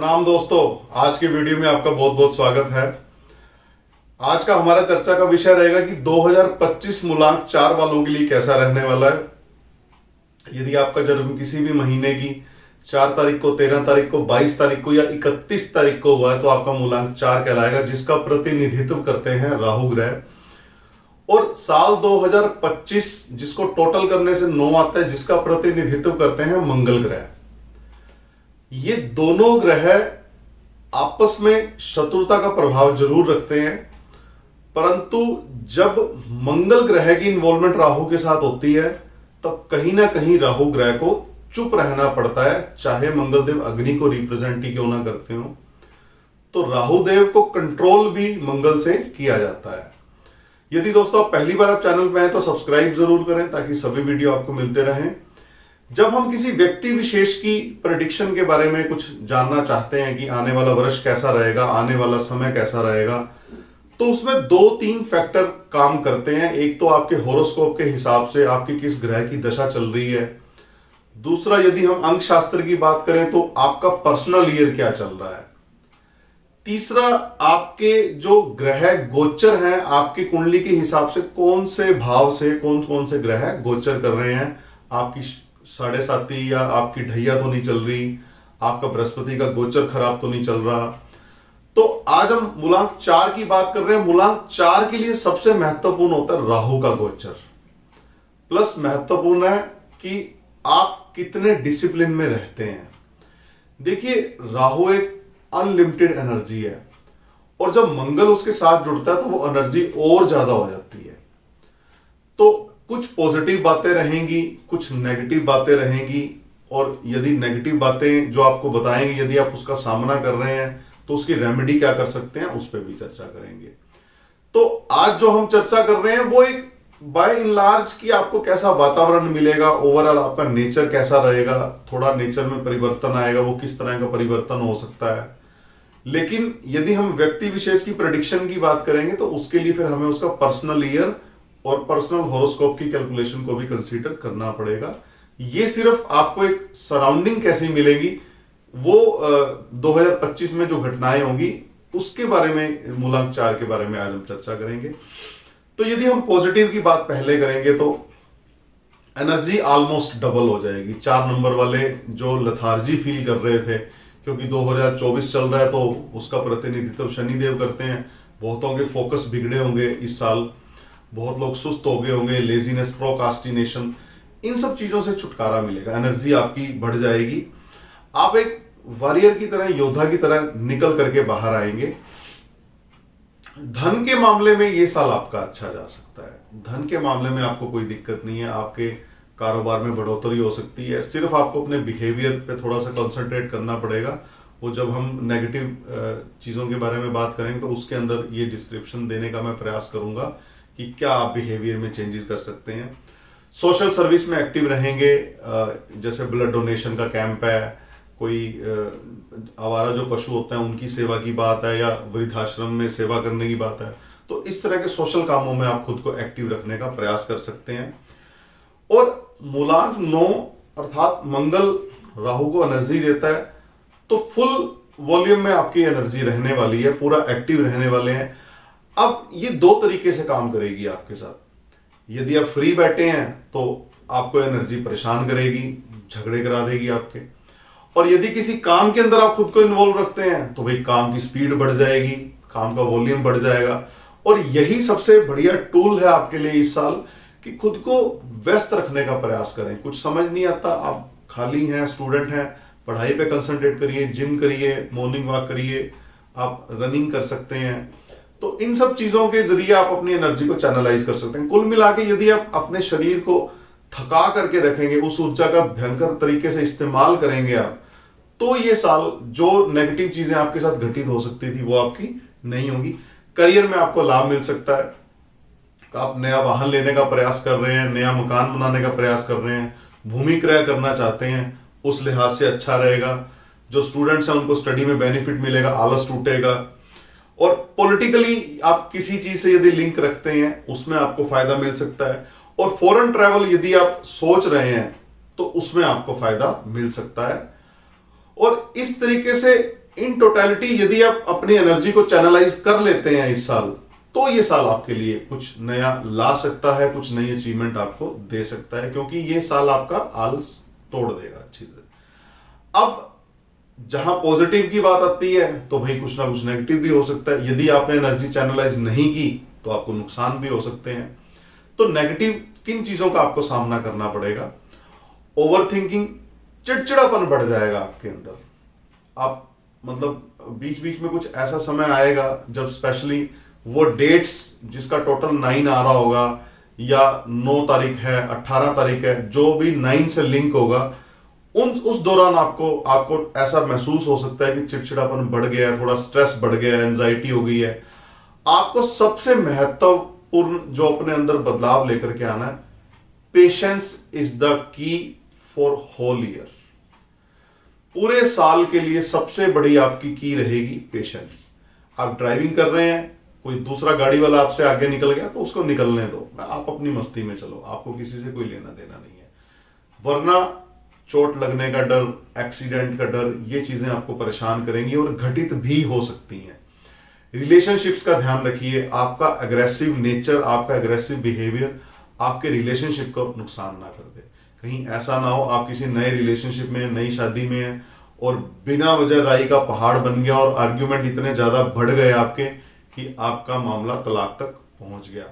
प्रणाम दोस्तों, आज के वीडियो में आपका बहुत बहुत स्वागत है। आज का हमारा चर्चा का विषय रहेगा कि 2025 मूलांक 4 वालों के लिए कैसा रहने वाला है। यदि आपका जन्म किसी भी महीने की 4 तारीख को, 13 तारीख को, 22 तारीख को या 31 तारीख को हुआ है तो आपका मूलांक 4 कहलाएगा, जिसका प्रतिनिधित्व करते हैं राहु ग्रह। और साल 2025 जिसको टोटल करने से 9 आता है, जिसका प्रतिनिधित्व करते हैं मंगल ग्रह। ये दोनों ग्रह आपस में शत्रुता का प्रभाव जरूर रखते हैं, परंतु जब मंगल ग्रह की इन्वॉल्वमेंट राहु के साथ होती है तब कहीं ना कहीं राहु ग्रह को चुप रहना पड़ता है, चाहे मंगल देव अग्नि को रिप्रेजेंट ही क्यों ना करते हो। तो राहु देव को कंट्रोल भी मंगल से किया जाता है। यदि दोस्तों आप पहली बार आप चैनल पे हैं तो सब्सक्राइब जरूर करें ताकि सभी वीडियो आपको मिलते रहें। जब हम किसी व्यक्ति विशेष की प्रेडिक्शन के बारे में कुछ जानना चाहते हैं कि आने वाला वर्ष कैसा रहेगा, आने वाला समय कैसा रहेगा, तो उसमें 2-3 फैक्टर काम करते हैं। एक तो आपके होरोस्कोप के हिसाब से आपकी किस ग्रह की दशा चल रही है। दूसरा, यदि हम अंक शास्त्र की बात करें तो आपका पर्सनल ईयर क्या चल रहा है। तीसरा, आपके जो ग्रह गोचर हैं आपकी कुंडली के हिसाब से कौन से भाव से कौन कौन से ग्रह गोचर कर रहे हैं। आपकी 7.5 या आपकी ढैया तो नहीं चल रही, आपका बृहस्पति का गोचर खराब तो नहीं चल रहा। तो आज हम मूलांक 4 की बात कर रहे हैं। मूलांक 4 के लिए सबसे महत्वपूर्ण होता है राहु का गोचर, प्लस महत्वपूर्ण है कि आप कितने डिसिप्लिन में रहते हैं। देखिए, राहु एक अनलिमिटेड एनर्जी है और जब मंगल उसके साथ जुड़ता है तो वो एनर्जी और ज्यादा हो जाती है। तो कुछ पॉजिटिव बातें रहेंगी, कुछ नेगेटिव बातें रहेंगी, और यदि नेगेटिव बातें जो आपको बताएंगे यदि आप उसका सामना कर रहे हैं तो उसकी रेमेडी क्या कर सकते हैं उस पर भी चर्चा करेंगे। तो आज जो हम चर्चा कर रहे हैं वो एक बाय इन लार्ज कि आपको कैसा वातावरण मिलेगा, ओवरऑल आपका नेचर कैसा रहेगा, थोड़ा नेचर में परिवर्तन आएगा, वो किस तरह का परिवर्तन हो सकता है। लेकिन यदि हम व्यक्ति विशेष की प्रेडिक्शन की बात करेंगे तो उसके लिए फिर हमें उसका पर्सनल ईयर और पर्सनल होरोस्कोप की कैलकुलेशन को भी कंसीडर करना पड़ेगा। ये सिर्फ आपको एक सराउंडिंग कैसी मिलेगी, वो 2025 में जो घटनाएं होंगी उसके बारे में, मूलांक 4 के बारे में आज हम चर्चा करेंगे। तो यदि हम पॉजिटिव की बात पहले करेंगे तो एनर्जी ऑलमोस्ट डबल हो जाएगी। 4 नंबर वाले जो लथार्जी फील कर रहे थे, क्योंकि 2024 चल रहा है तो उसका प्रतिनिधित्व शनिदेव करते हैं। बहुतों के फोकस बिगड़े होंगे इस साल, बहुत लोग सुस्त हो गए होंगे, लेजीनेस, प्रोकास्टिनेशन, इन सब चीजों से छुटकारा मिलेगा, एनर्जी आपकी बढ़ जाएगी। आप एक वॉरियर की तरह, योद्धा की तरह निकल करके बाहर आएंगे। धन के मामले में ये साल आपका अच्छा जा सकता है। धन के मामले में आपको कोई दिक्कत नहीं है, आपके कारोबार में बढ़ोतरी हो सकती है। सिर्फ आपको अपने बिहेवियर पे थोड़ा सा कंसंट्रेट करना पड़ेगा। वो जब हम नेगेटिव चीजों के बारे में बात करेंगे तो उसके अंदर ये डिस्क्रिप्शन देने का मैं प्रयास करूंगा कि क्या आप बिहेवियर में चेंजेस कर सकते हैं। सोशल सर्विस में एक्टिव रहेंगे, जैसे ब्लड डोनेशन का कैंप है, कोई आवारा जो पशु होते हैं उनकी सेवा की बात है, या वृद्धाश्रम में सेवा करने की बात है, तो इस तरह के सोशल कामों में आप खुद को एक्टिव रखने का प्रयास कर सकते हैं। और मूलांक 9 अर्थात मंगल राहु को एनर्जी देता है, तो फुल वॉल्यूम में आपकी एनर्जी रहने वाली है, पूरा एक्टिव रहने वाले हैं। अब ये 2 तरीके से काम करेगी आपके साथ। यदि आप फ्री बैठे हैं तो आपको एनर्जी परेशान करेगी, झगड़े करा देगी आपके। और यदि किसी काम के अंदर आप खुद को इन्वॉल्व रखते हैं तो भाई काम की स्पीड बढ़ जाएगी, काम का वॉल्यूम बढ़ जाएगा। और यही सबसे बढ़िया टूल है आपके लिए इस साल कि खुद को व्यस्त रखने का प्रयास करें। कुछ समझ नहीं आता, आप खाली हैं, स्टूडेंट हैं, पढ़ाई पे कंसंट्रेट करिए, जिम करिए, मॉर्निंग वॉक करिए, आप रनिंग कर सकते हैं। तो इन सब चीजों के जरिए आप अपनी एनर्जी को चैनलाइज कर सकते हैं। कुल मिला के यदि आप अपने शरीर को थका करके रखेंगे, उस ऊर्जा का भयंकर तरीके से इस्तेमाल करेंगे आप, तो ये साल जो नेगेटिव चीजें आपके साथ घटित हो सकती थी वो आपकी नहीं होगी। करियर में आपको लाभ मिल सकता है। आप नया वाहन लेने का प्रयास कर रहे हैं, नया मकान बनाने का प्रयास कर रहे हैं, भूमि क्रय करना चाहते हैं, उस लिहाज से अच्छा रहेगा। जो स्टूडेंट्स हैं उनको स्टडी में बेनिफिट मिलेगा, आलस टूटेगा। और पॉलिटिकली आप किसी चीज से यदि लिंक रखते हैं उसमें आपको फायदा मिल सकता है। और फॉरेन ट्रैवल यदि आप सोच रहे हैं तो उसमें आपको फायदा मिल सकता है। और इस तरीके से इन टोटलिटी यदि आप अपनी एनर्जी को चैनलाइज कर लेते हैं इस साल, तो ये साल आपके लिए कुछ नया ला सकता है, कुछ नई अचीवमेंट आपको दे सकता है, क्योंकि ये साल आपका आलस तोड़ देगा अच्छी तरह। अब जहां पॉजिटिव की बात आती है तो भाई कुछ ना कुछ नेगेटिव भी हो सकता है। यदि आपने एनर्जी चैनलाइज नहीं की तो आपको नुकसान भी हो सकते हैं। तो नेगेटिव किन चीजों का आपको सामना करना पड़ेगा? ओवर थिंकिंग, चिड़चिड़ापन बढ़ जाएगा आपके अंदर। आप मतलब बीच बीच में कुछ ऐसा समय आएगा जब स्पेशली वो डेट्स जिसका टोटल 9 आ रहा होगा, या 9 तारीख है, 18 तारीख है, जो भी 9 से लिंक होगा, उस दौरान आपको ऐसा महसूस हो सकता है कि चिड़चिड़ापन बढ़ गया है, थोड़ा स्ट्रेस बढ़ गया है, एंजाइटी हो गई है। आपको सबसे महत्वपूर्ण जो अपने अंदर बदलाव लेकर के आना है, patience is the key for whole year. पूरे साल के लिए सबसे बड़ी आपकी की रहेगी पेशेंस। आप ड्राइविंग कर रहे हैं, कोई दूसरा गाड़ी वाला आपसे आगे निकल गया तो उसको निकलने दो, आप अपनी मस्ती में चलो, आपको किसी से कोई लेना देना नहीं है। वरना चोट लगने का डर, एक्सीडेंट का डर, ये चीजें आपको परेशान करेंगी और घटित भी हो सकती हैं। रिलेशनशिप्स का ध्यान रखिए, आपका अग्रेसिव नेचर, आपका अग्रेसिव बिहेवियर आपके रिलेशनशिप को नुकसान ना कर दे। कहीं ऐसा ना हो आप किसी नए रिलेशनशिप में, नई शादी में हैं और बिना वजह राई का पहाड़ बन गया और आर्ग्यूमेंट इतने ज्यादा बढ़ गए आपके कि आपका मामला तलाक तक पहुंच गया।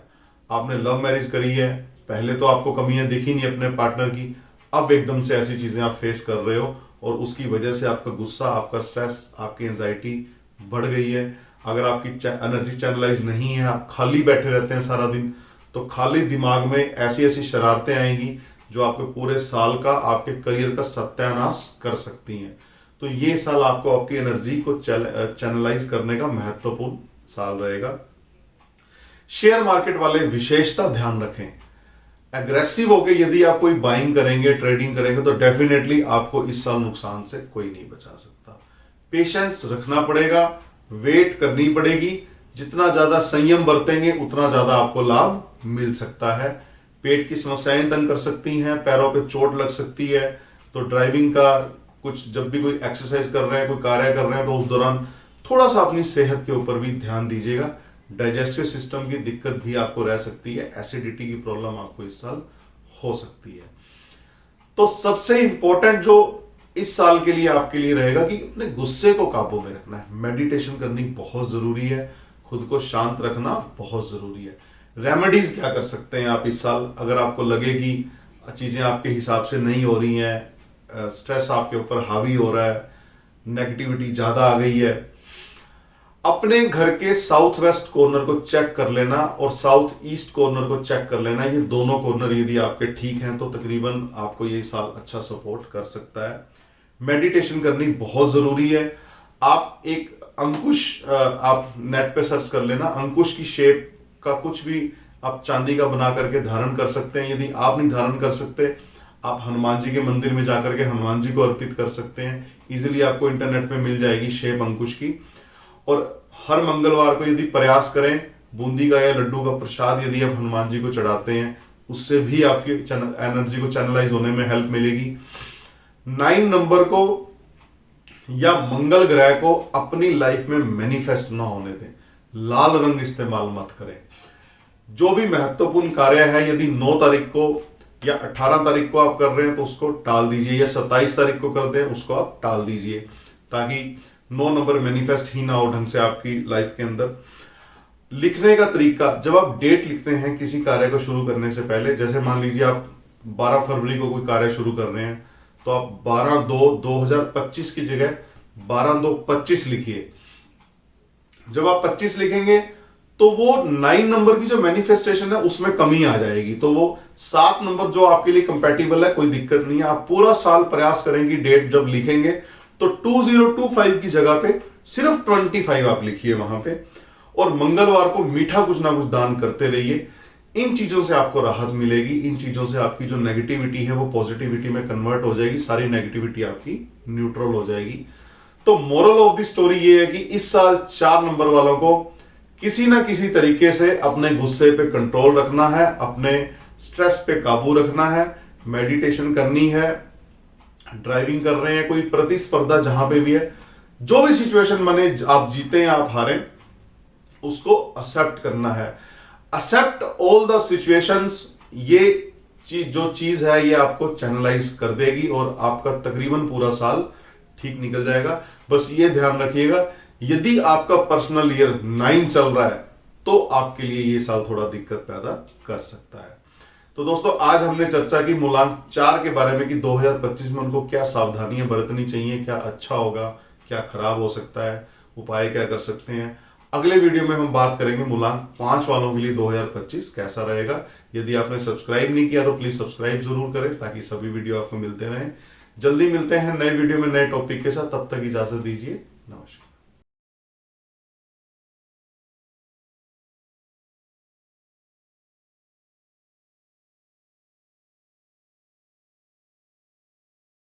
आपने लव मैरिज करी है, पहले तो आपको कमियां दिखी नहीं अपने पार्टनर की, अब एकदम से ऐसी चीजें आप फेस कर रहे हो और उसकी वजह से आपका गुस्सा, आपका स्ट्रेस, आपकी एंजाइटी बढ़ गई है। अगर आपकी एनर्जी चैनलाइज नहीं है, आप खाली बैठे रहते हैं सारा दिन, तो खाली दिमाग में ऐसी ऐसी शरारतें आएंगी जो आपके पूरे साल का, आपके करियर का सत्यानाश कर सकती हैं। तो ये साल आपको आपकी एनर्जी को चैनलाइज करने का महत्वपूर्ण साल रहेगा। शेयर मार्केट वाले विशेषता ध्यान रखें, एग्रेसिव होकर यदि आप कोई बाइंग करेंगे, ट्रेडिंग करेंगे, तो डेफिनेटली आपको इस साल नुकसान से कोई नहीं बचा सकता। पेशेंस रखना पड़ेगा, वेट करनी पड़ेगी। जितना ज्यादा संयम बरतेंगे उतना ज्यादा आपको लाभ मिल सकता है। पेट की समस्याएं तंग कर सकती हैं, पैरों पे चोट लग सकती है, तो ड्राइविंग का कुछ, जब भी कोई एक्सरसाइज कर रहे हैं, कोई कार्य कर रहे हैं, तो उस दौरान थोड़ा सा अपनी सेहत के ऊपर भी ध्यान दीजिएगा। डाइजेस्टिव सिस्टम की दिक्कत भी आपको रह सकती है, एसिडिटी की प्रॉब्लम आपको इस साल हो सकती है। तो सबसे इंपॉर्टेंट जो इस साल के लिए आपके लिए रहेगा कि अपने गुस्से को काबू में रखना है। मेडिटेशन करनी बहुत जरूरी है, खुद को शांत रखना बहुत जरूरी है। रेमेडीज क्या कर सकते हैं आप इस साल? अगर आपको लगे कि चीजें आपके हिसाब से नहीं हो रही हैं, स्ट्रेस आपके ऊपर हावी हो रहा है, नेगेटिविटी ज्यादा आ गई है, अपने घर के साउथ वेस्ट कॉर्नर को चेक कर लेना और साउथ ईस्ट कॉर्नर को चेक कर लेना। ये दोनों कॉर्नर यदि आपके ठीक हैं तो तकरीबन आपको ये साल अच्छा सपोर्ट कर सकता है। मेडिटेशन करनी बहुत जरूरी है। आप एक अंकुश, आप नेट पे सर्च कर लेना, अंकुश की शेप का कुछ भी आप चांदी का बना करके धारण कर सकते हैं। यदि आप नहीं धारण कर सकते, आप हनुमान जी के मंदिर में जाकर के हनुमान जी को अर्पित कर सकते हैं। इजीली आपको इंटरनेट पे मिल जाएगी शेप अंकुश की। और हर मंगलवार को यदि प्रयास करें, बूंदी का या लड्डू का प्रसाद यदि आप हनुमान जी को चढ़ाते हैं, उससे भी आपकी एनर्जी को चैनलाइज होने में हेल्प मिलेगी। 9 नंबर को या मंगल ग्रह को अपनी लाइफ में मैनिफेस्ट ना होने दें। लाल रंग इस्तेमाल मत करें। जो भी महत्वपूर्ण कार्य है, यदि 9 तारीख को या 18 तारीख को आप कर रहे हैं तो उसको टाल दीजिए, या 27 तारीख को कर दें उसको आप टाल दीजिए, ताकि 9 नंबर मैनिफेस्ट ही ना हो ढंग से आपकी लाइफ के अंदर। लिखने का तरीका, जब आप डेट लिखते हैं किसी कार्य को शुरू करने से पहले, जैसे मान लीजिए आप 12 फरवरी को कोई कार्य शुरू कर रहे हैं, तो आप 12/2/2025 की जगह 12/2/25 लिखिए। जब आप 25 लिखेंगे तो वो 9 नंबर की जो मैनिफेस्टेशन है उसमें कमी आ जाएगी, तो वो 7 नंबर जो आपके लिए कंपैटिबल है, कोई दिक्कत नहीं है। आप पूरा साल प्रयास करेंगे, डेट जब लिखेंगे तो 2025 की जगह पे सिर्फ 25 आप लिखिए वहां पे। और मंगलवार को मीठा कुछ ना कुछ दान करते रहिए। इन चीजों से आपको राहत मिलेगी। इन चीजों से आपकी जो नेगेटिविटी है वो पॉजिटिविटी में कन्वर्ट हो जाएगी, सारी नेगेटिविटी आपकी न्यूट्रल हो जाएगी। तो मोरल ऑफ द स्टोरी ये है कि इस साल 4 नंबर वालों को किसी ना किसी तरीके से अपने गुस्से पे कंट्रोल रखना है, अपने स्ट्रेस पे काबू रखना है, मेडिटेशन करनी है, ड्राइविंग कर रहे हैं, कोई प्रतिस्पर्धा जहां पे भी है, जो भी सिचुएशन बने, आप जीते या आप हारें, उसको एक्सेप्ट करना है। एक्सेप्ट ऑल द सिचुएशंस, ये जो चीज है ये आपको चैनलाइज कर देगी और आपका तकरीबन पूरा साल ठीक निकल जाएगा। बस ये ध्यान रखिएगा, यदि आपका पर्सनल ईयर 9 चल रहा है तो आपके लिए ये साल थोड़ा दिक्कत पैदा कर सकता है। तो दोस्तों, आज हमने चर्चा की मूलांक 4 के बारे में कि 2025 में उनको क्या सावधानियां बरतनी चाहिए, क्या अच्छा होगा, क्या खराब हो सकता है, उपाय क्या कर सकते हैं। अगले वीडियो में हम बात करेंगे मूलांक 5 वालों के लिए 2025 कैसा रहेगा। यदि आपने सब्सक्राइब नहीं किया तो प्लीज सब्सक्राइब जरूर करें ताकि सभी वीडियो आपको मिलते रहें। जल्दी मिलते हैं नए वीडियो में नए टॉपिक के साथ, तब तक इजाजत दीजिए, नमस्कार।